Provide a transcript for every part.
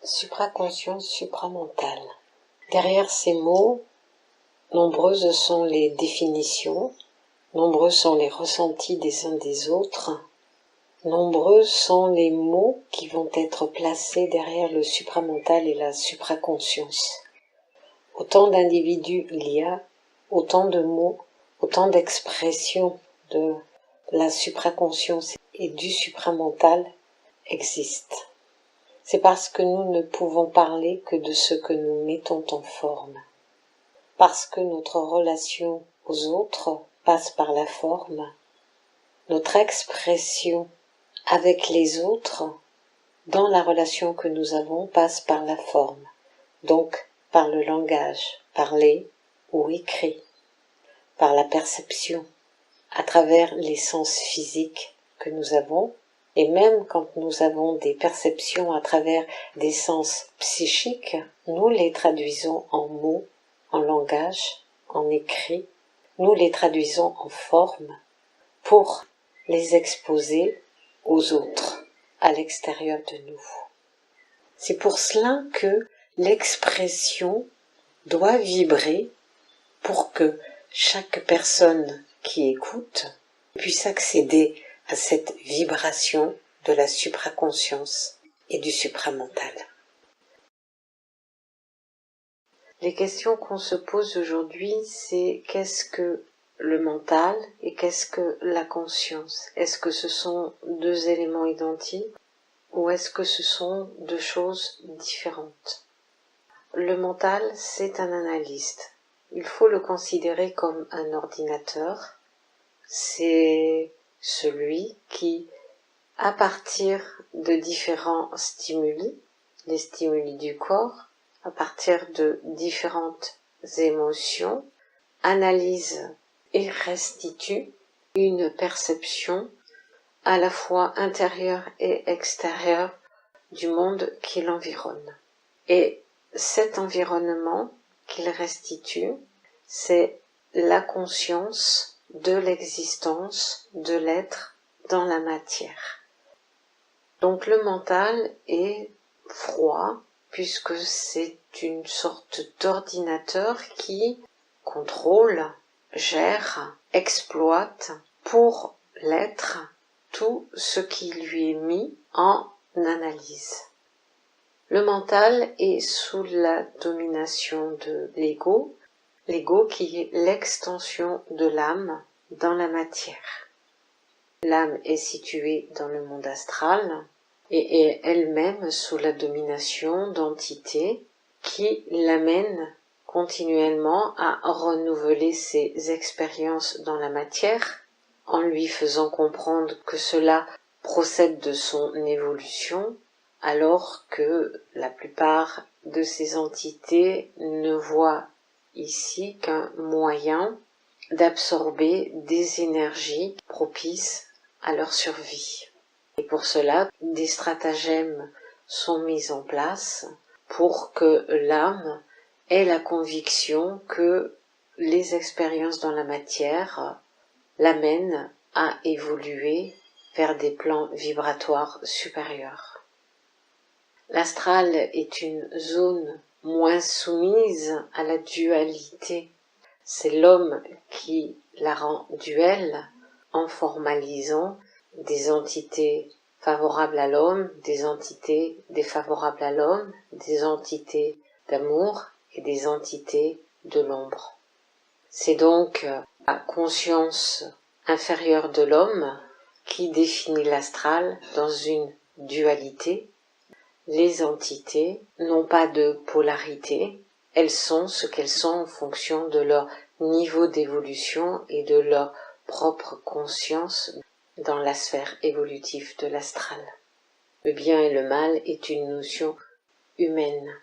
Supraconscience, supramentale. Derrière ces mots, nombreuses sont les définitions, nombreux sont les ressentis des uns des autres, nombreux sont les mots qui vont être placés derrière le supramental et la supraconscience. Autant d'individus il y a, autant de mots, autant d'expressions de la supraconscience et du supramental existent. C'est parce que nous ne pouvons parler que de ce que nous mettons en forme. Parce que notre relation aux autres passe par la forme, notre expression avec les autres dans la relation que nous avons passe par la forme, donc par le langage, parlé ou écrit, par la perception, à travers les sens physiques que nous avons, et même quand nous avons des perceptions à travers des sens psychiques, nous les traduisons en mots, en langage, en écrit, nous les traduisons en forme pour les exposer aux autres, à l'extérieur de nous. C'est pour cela que l'expression doit vibrer pour que chaque personne qui écoute puisse accéder à cette vibration de la supraconscience et du supramental. Les questions qu'on se pose aujourd'hui, c'est qu'est-ce que le mental et qu'est-ce que la conscience? Est-ce que ce sont deux éléments identiques ou est-ce que ce sont deux choses différentes? Le mental, c'est un analyste. Il faut le considérer comme un ordinateur. C'est celui qui, à partir de différents stimuli, les stimuli du corps, à partir de différentes émotions, analyse et restitue une perception à la fois intérieure et extérieure du monde qui l'environne. Et cet environnement qu'il restitue, c'est la conscience de l'existence de l'être dans la matière. Donc le mental est froid puisque c'est une sorte d'ordinateur qui contrôle, gère, exploite pour l'être tout ce qui lui est mis en analyse. Le mental est sous la domination de l'ego qui est l'extension de l'âme dans la matière. L'âme est située dans le monde astral et est elle-même sous la domination d'entités qui l'amènent continuellement à renouveler ses expériences dans la matière en lui faisant comprendre que cela procède de son évolution, alors que la plupart de ces entités ne voient ici qu'un moyen d'absorber des énergies propices à leur survie. Et pour cela, des stratagèmes sont mis en place pour que l'âme ait la conviction que les expériences dans la matière l'amènent à évoluer vers des plans vibratoires supérieurs. L'astral est une zone moins soumise à la dualité. C'est l'homme qui la rend duelle en formalisant des entités favorables à l'homme, des entités défavorables à l'homme, des entités d'amour et des entités de l'ombre. C'est donc la conscience inférieure de l'homme qui définit l'astral dans une dualité. Les entités n'ont pas de polarité, elles sont ce qu'elles sont en fonction de leur niveau d'évolution et de leur propre conscience dans la sphère évolutive de l'astral. Le bien et le mal est une notion humaine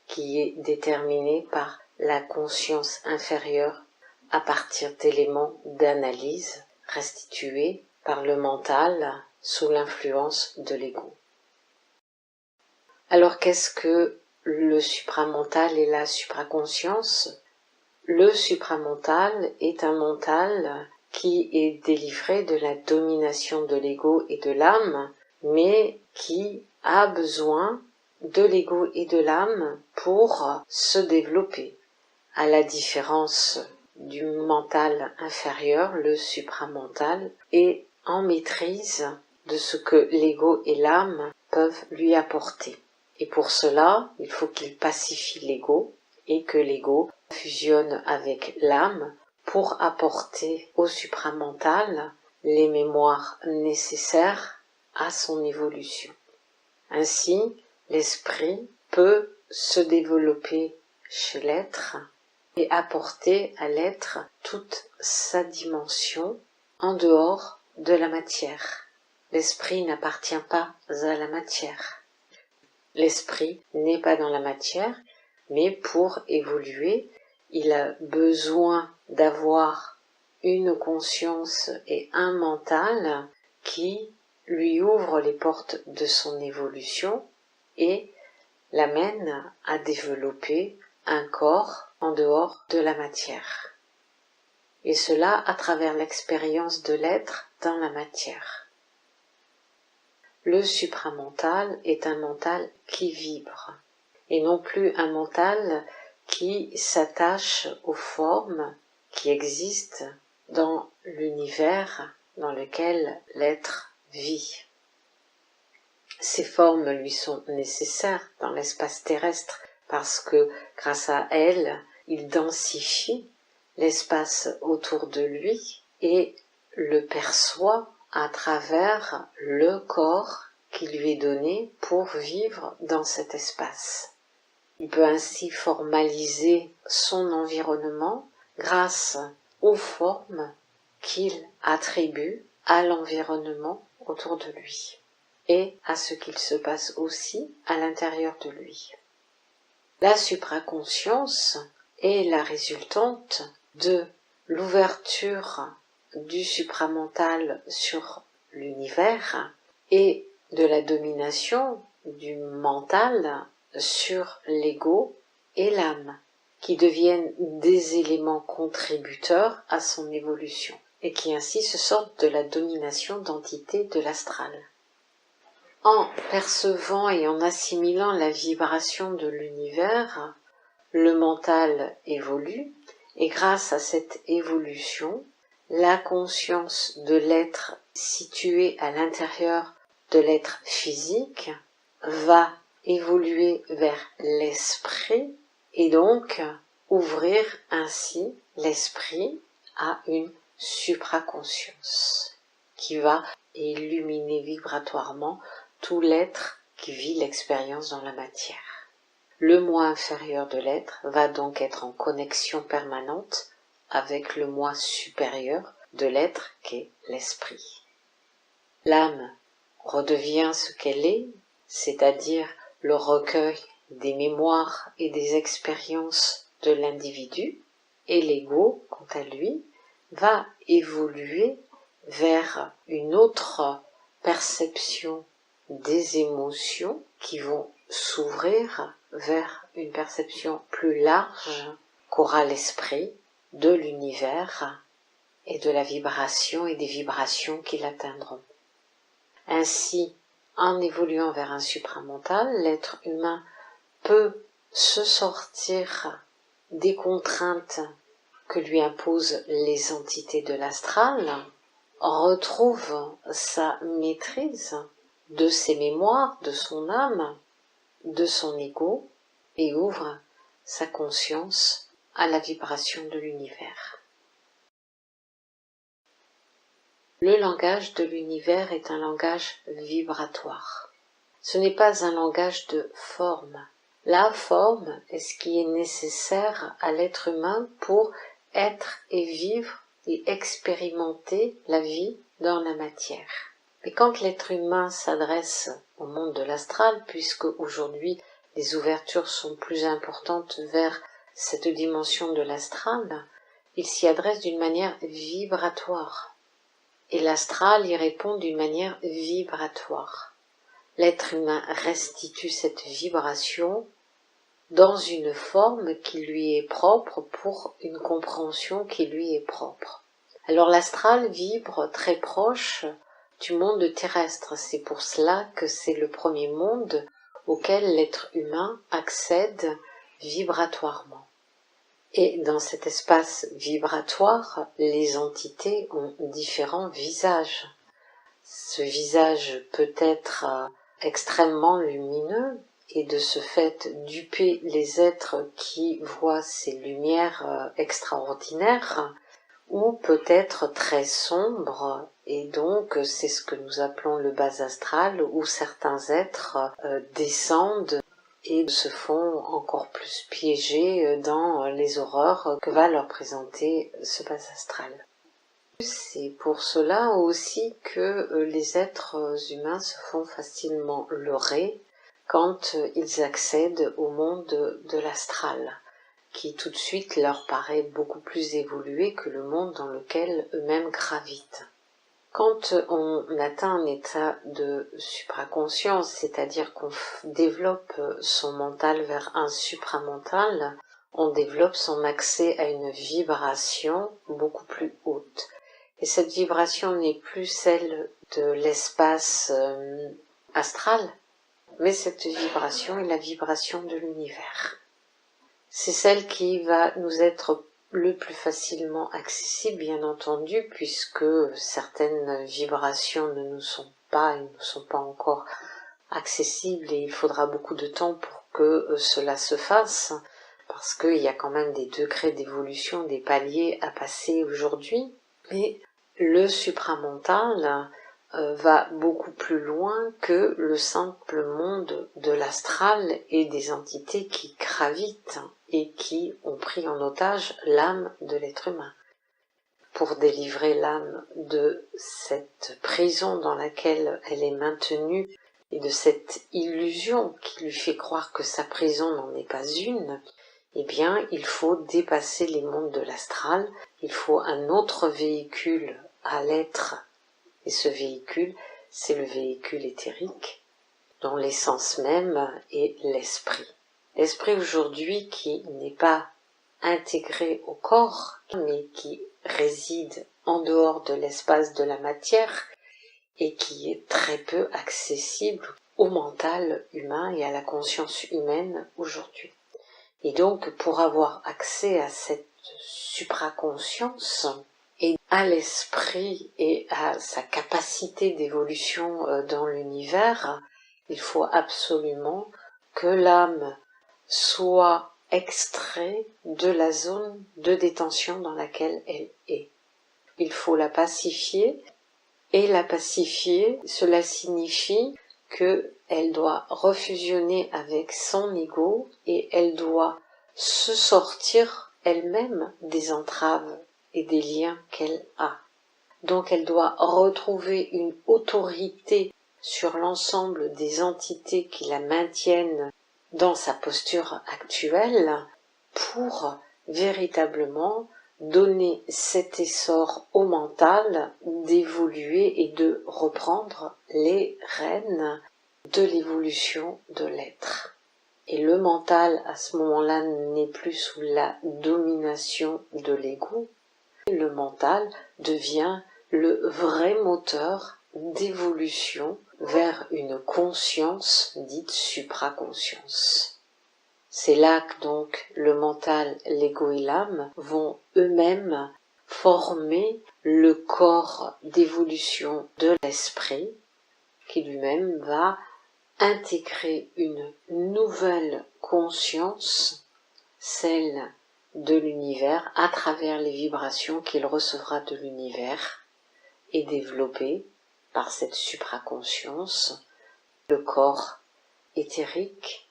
qui est déterminée par la conscience inférieure à partir d'éléments d'analyse restitués par le mental sous l'influence de l'ego. Alors qu'est-ce que le supramental et la supraconscience? Le supramental est un mental qui est délivré de la domination de l'ego et de l'âme, mais qui a besoin de l'ego et de l'âme pour se développer, à la différence du mental inférieur, le supramental, est en maîtrise de ce que l'ego et l'âme peuvent lui apporter. Et pour cela, il faut qu'il pacifie l'ego et que l'ego fusionne avec l'âme pour apporter au supramental les mémoires nécessaires à son évolution. Ainsi, l'esprit peut se développer chez l'être et apporter à l'être toute sa dimension en dehors de la matière. L'esprit n'appartient pas à la matière. L'esprit n'est pas dans la matière, mais pour évoluer, il a besoin d'avoir une conscience et un mental qui lui ouvrent les portes de son évolution et l'amène à développer un corps en dehors de la matière. Et cela à travers l'expérience de l'être dans la matière. Le supramental est un mental qui vibre, et non plus un mental qui s'attache aux formes qui existent dans l'univers dans lequel l'être vit. Ces formes lui sont nécessaires dans l'espace terrestre parce que, grâce à elles, il densifie l'espace autour de lui et le perçoit à travers le corps qui lui est donné pour vivre dans cet espace. Il peut ainsi formaliser son environnement grâce aux formes qu'il attribue à l'environnement autour de lui et à ce qu'il se passe aussi à l'intérieur de lui. La supraconscience est la résultante de l'ouverture du supramental sur l'univers et de la domination du mental sur l'ego et l'âme, qui deviennent des éléments contributeurs à son évolution et qui ainsi se sortent de la domination d'entités de l'astral. En percevant et en assimilant la vibration de l'univers, le mental évolue et grâce à cette évolution, la conscience de l'être situé à l'intérieur de l'être physique va évoluer vers l'esprit et donc ouvrir ainsi l'esprit à une supraconscience qui va illuminer vibratoirement tout l'être qui vit l'expérience dans la matière. Le moi inférieur de l'être va donc être en connexion permanente avec le moi supérieur de l'être qu'est l'esprit. L'âme redevient ce qu'elle est, c'est-à-dire le recueil des mémoires et des expériences de l'individu, et l'ego, quant à lui, va évoluer vers une autre perception des émotions qui vont s'ouvrir vers une perception plus large qu'aura l'esprit de l'univers et de la vibration et des vibrations qui l'atteindront. Ainsi, en évoluant vers un supramental, l'être humain peut se sortir des contraintes que lui imposent les entités de l'astral, retrouve sa maîtrise de ses mémoires, de son âme, de son ego, et ouvre sa conscience à la vibration de l'univers. Le langage de l'univers est un langage vibratoire. Ce n'est pas un langage de forme. La forme est ce qui est nécessaire à l'être humain pour être et vivre et expérimenter la vie dans la matière. Mais quand l'être humain s'adresse au monde de l'astral, puisque aujourd'hui les ouvertures sont plus importantes vers cette dimension de l'astral, il s'y adresse d'une manière vibratoire. Et l'astral y répond d'une manière vibratoire. L'être humain restitue cette vibration dans une forme qui lui est propre pour une compréhension qui lui est propre. Alors l'astral vibre très proche du monde terrestre. C'est pour cela que c'est le premier monde auquel l'être humain accède vibratoirement. Et dans cet espace vibratoire, les entités ont différents visages. Ce visage peut être extrêmement lumineux et de ce fait duper les êtres qui voient ces lumières extraordinaires, ou peut être très sombre, et donc c'est ce que nous appelons le bas astral, où certains êtres descendent et se font encore plus piéger dans les horreurs que va leur présenter ce bas astral. C'est pour cela aussi que les êtres humains se font facilement leurrer quand ils accèdent au monde de l'astral, qui tout de suite leur paraît beaucoup plus évolué que le monde dans lequel eux-mêmes gravitent. Quand on atteint un état de supraconscience, c'est-à-dire qu'on développe son mental vers un supramental, on développe son accès à une vibration beaucoup plus haute. Et cette vibration n'est plus celle de l'espace astral, mais cette vibration est la vibration de l'univers. C'est celle qui va nous être le plus facilement accessible, bien entendu, puisque certaines vibrations ne nous sont pas et ne sont pas encore accessibles, et il faudra beaucoup de temps pour que cela se fasse, parce qu'il y a quand même des degrés d'évolution, des paliers à passer aujourd'hui. Mais le supramental va beaucoup plus loin que le simple monde de l'astral et des entités qui gravitent et qui ont pris en otage l'âme de l'être humain. Pour délivrer l'âme de cette prison dans laquelle elle est maintenue et de cette illusion qui lui fait croire que sa prison n'en est pas une, eh bien, il faut dépasser les mondes de l'astral, il faut un autre véhicule à l'être. Et ce véhicule, c'est le véhicule éthérique, dont l'essence même est l'esprit. L'esprit aujourd'hui qui n'est pas intégré au corps, mais qui réside en dehors de l'espace de la matière et qui est très peu accessible au mental humain et à la conscience humaine aujourd'hui. Et donc, pour avoir accès à cette supraconscience et à l'esprit et à sa capacité d'évolution dans l'univers, il faut absolument que l'âme soit extraite de la zone de détention dans laquelle elle est. Il faut la pacifier, et la pacifier, cela signifie qu'elle doit refusionner avec son ego et elle doit se sortir elle-même des entraves et des liens qu'elle a. Donc elle doit retrouver une autorité sur l'ensemble des entités qui la maintiennent dans sa posture actuelle pour véritablement donner cet essor au mental d'évoluer et de reprendre les rênes de l'évolution de l'être. Et le mental, à ce moment-là, n'est plus sous la domination de l'ego. Le mental devient le vrai moteur d'évolution vers une conscience dite supraconscience. C'est là que donc le mental, l'ego et l'âme vont eux-mêmes former le corps d'évolution de l'esprit qui lui-même va intégrer une nouvelle conscience, celle de l'univers, à travers les vibrations qu'il recevra de l'univers et développer par cette supraconscience le corps éthérique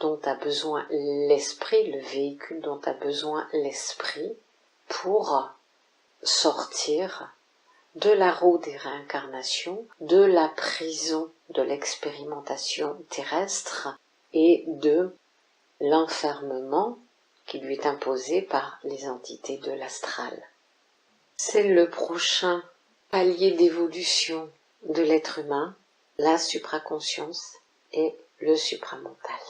dont a besoin l'esprit, le véhicule dont a besoin l'esprit pour sortir de la roue des réincarnations, de la prison de l'expérimentation terrestre et de l'enfermement qui lui est imposé par les entités de l'astral. C'est le prochain palier d'évolution de l'être humain, la supraconscience et le supramental.